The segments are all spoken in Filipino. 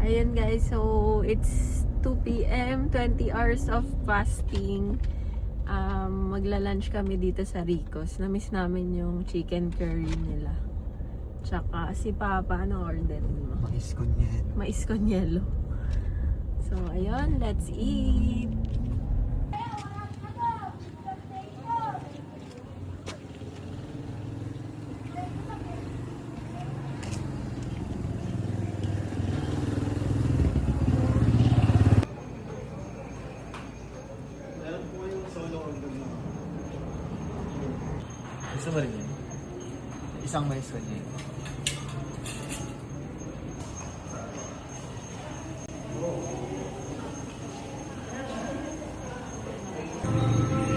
Ayan guys, so it's 2 p.m. 20 hours of fasting. Magla-lunch kami dito sa Rico's. Na-miss namin yung chicken curry nila. Tsaka si Papa, ano order mo? Mais con yan. Mais con yelo. So ayun, let's eat! Gusto mo rin yun? Isang mais con yan.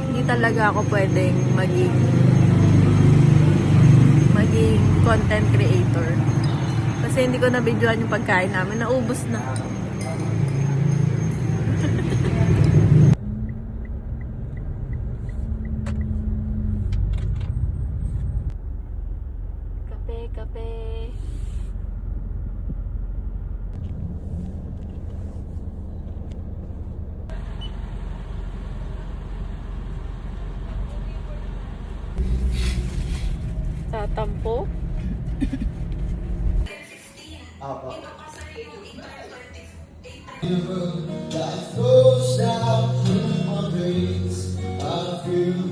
Hindi talaga ako pwedeng maging content creator. Kasi hindi ko na-videoan yung pagkain namin. Naubos na. Kape. Tatampo? Apo. Life goes down through my veins. I feel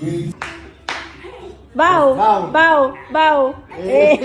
you. Bow! Bow! Bow! Bow! Eh!